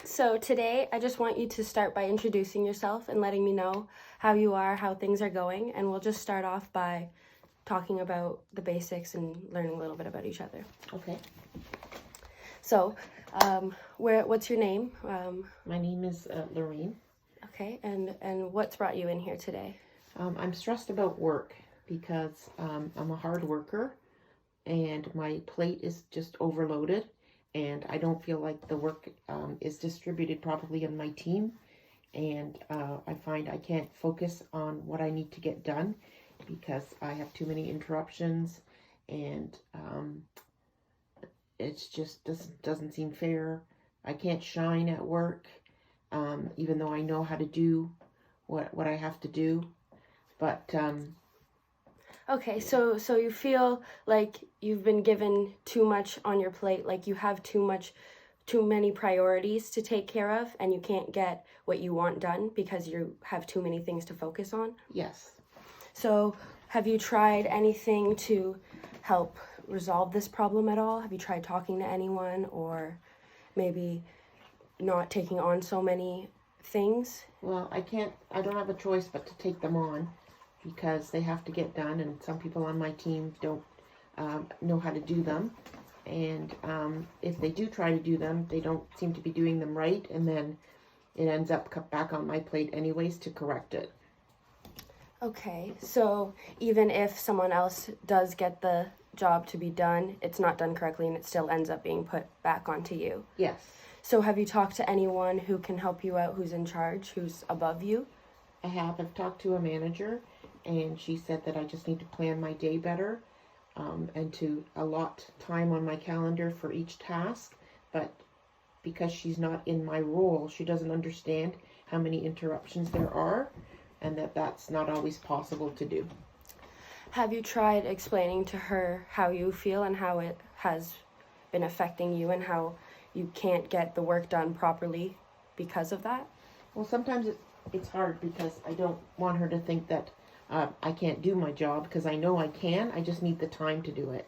So today, I just want you to start by introducing yourself and letting me know how you are, how things are going, and we'll just start off by talking about the basics and learning a little bit about each other. Okay. So, what's your name? My name is Lorraine. Okay, and what's brought you in here today? I'm stressed about work because I'm a hard worker and my plate is just overloaded, and I don't feel like the work is distributed properly in my team, and I find I can't focus on what I need to get done because I have too many interruptions, and it's just doesn't seem fair. I can't shine at work, even though I know how to do what I have to do. But Okay, so you feel like you've been given too much on your plate, like you have too many priorities to take care of, and you can't get what you want done because you have too many things to focus on. yes, So, have you tried anything to help resolve this problem at all? Have you tried talking to anyone, or maybe not taking on so many things? well, I don't have a choice but to take them on because they have to get done, and some people on my team don't know how to do them. And if they do try to do them, they don't seem to be doing them right, and then it ends up cut back on my plate anyways to correct it. Okay, so even if someone else does get the job to be done, it's not done correctly and it still ends up being put back onto you. Yes, So have you talked to anyone who can help you out, who's in charge, who's above you? I have. I've talked to a manager, and she said that I just need to plan my day better, and to allot time on my calendar for each task. But because she's not in my role, she doesn't understand how many interruptions there are, and that's not always possible to do. Have you tried explaining to her how you feel and how it has been affecting you and how you can't get the work done properly because of that? Well, sometimes it's hard because I don't want her to think that I can't do my job, because I know I can. I just need the time to do it.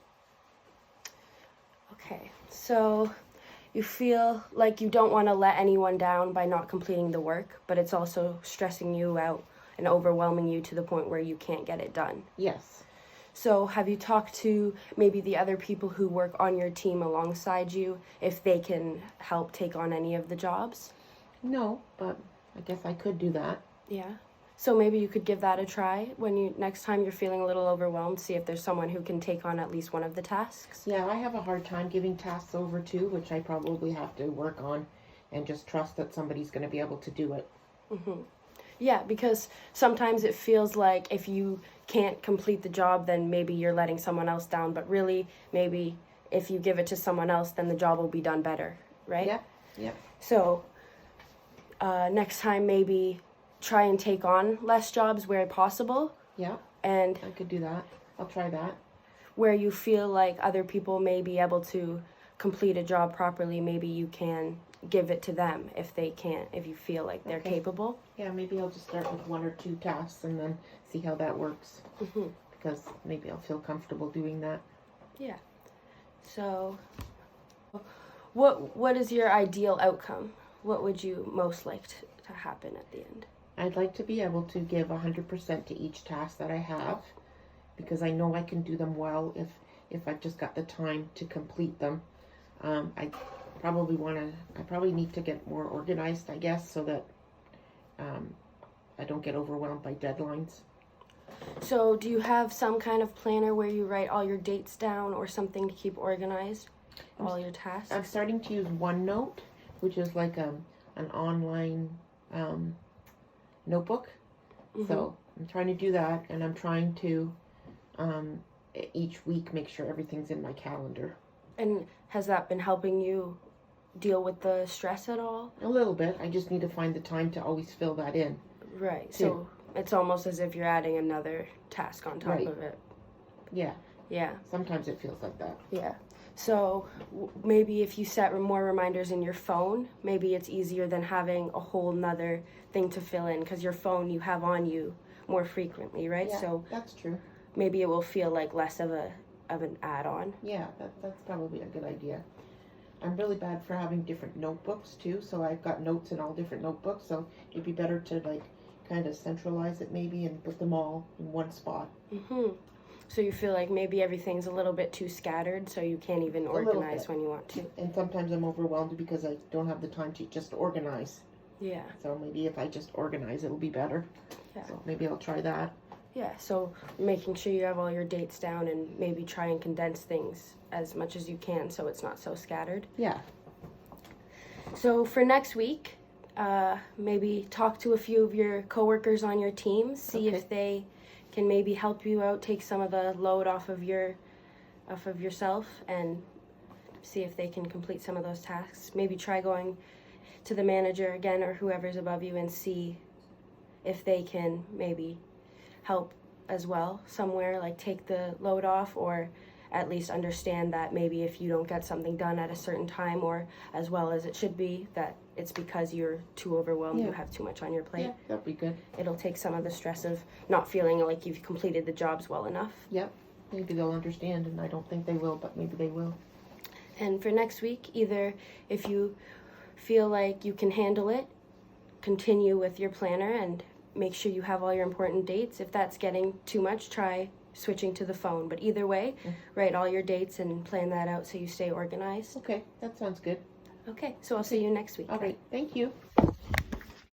Okay, so you feel like you don't want to let anyone down by not completing the work, but it's also stressing you out and overwhelming you to the point where you can't get it done. Yes. So have you talked to maybe the other people who work on your team alongside you if they can help take on any of the jobs? No, but I guess I could do that. Yeah. So maybe you could give that a try when next time you're feeling a little overwhelmed, see if there's someone who can take on at least one of the tasks. Yeah, I have a hard time giving tasks over too, which I probably have to work on and just trust that somebody's going to be able to do it. Mm-hmm. Yeah, because sometimes it feels like if you can't complete the job, then maybe you're letting someone else down. But really, maybe if you give it to someone else, then the job will be done better, right? Yep, yep. So next time, maybe try and take on less jobs where possible. Yeah, and I could do that. I'll try that. Where you feel like other people may be able to complete a job properly, maybe you can give it to them if they can't, if you feel like they're capable. Yeah, maybe I'll just start with 1 or 2 tasks and then see how that works. Mm-hmm. Because maybe I'll feel comfortable doing that. Yeah. So what is your ideal outcome? What would you most like to happen at the end? I'd like to be able to give 100% to each task that I have, because I know I can do them well if I've just got the time to complete them. I probably need to get more organized, I guess, so that I don't get overwhelmed by deadlines. So do you have some kind of planner where you write all your dates down or something to keep organized, all your tasks? I'm starting to use OneNote, which is like an online notebook. Mm-hmm. So I'm trying to do that, and I'm trying to each week make sure everything's in my calendar. And has that been helping you deal with the stress at all? A little bit. I just need to find the time to always fill that in. Right. Too. So it's almost as if you're adding another task on top of it. Yeah. Yeah. Sometimes it feels like that. Yeah. So maybe if you set more reminders in your phone, maybe it's easier than having a whole nother thing to fill in, because your phone you have on you more frequently, right? Yeah, so that's true. Maybe it will feel like less of an add-on. Yeah, that's probably a good idea. I'm really bad for having different notebooks too, so I've got notes in all different notebooks, so it'd be better to like kind of centralize it maybe and put them all in one spot. So you feel like maybe everything's a little bit too scattered, so you can't even organize when you want to. And sometimes I'm overwhelmed because I don't have the time to just organize. Yeah. So maybe if I just organize, it'll be better. Yeah. So maybe I'll try that. Yeah, so making sure you have all your dates down and maybe try and condense things as much as you can so it's not so scattered. Yeah. So for next week, maybe talk to a few of your coworkers on your team, see Okay. if they can maybe help you out, take some of the load off of yourself, and see if they can complete some of those tasks. Maybe try going to the manager again or whoever's above you and see if they can maybe help as well somewhere, like take the load off, or at least understand that maybe if you don't get something done at a certain time or as well as it should be, that it's because you're too overwhelmed, you have too much on your plate. Yeah, that'd be good. It'll take some of the stress of not feeling like you've completed the jobs well enough. Yep. Maybe they'll understand, and I don't think they will, but maybe they will. And for next week, either if you feel like you can handle it, continue with your planner and make sure you have all your important dates. If that's getting too much, try switching to the phone. But either way, write all your dates and plan that out so you stay organized. Okay, that sounds good. Okay, so I'll see you next week. All right, thank you.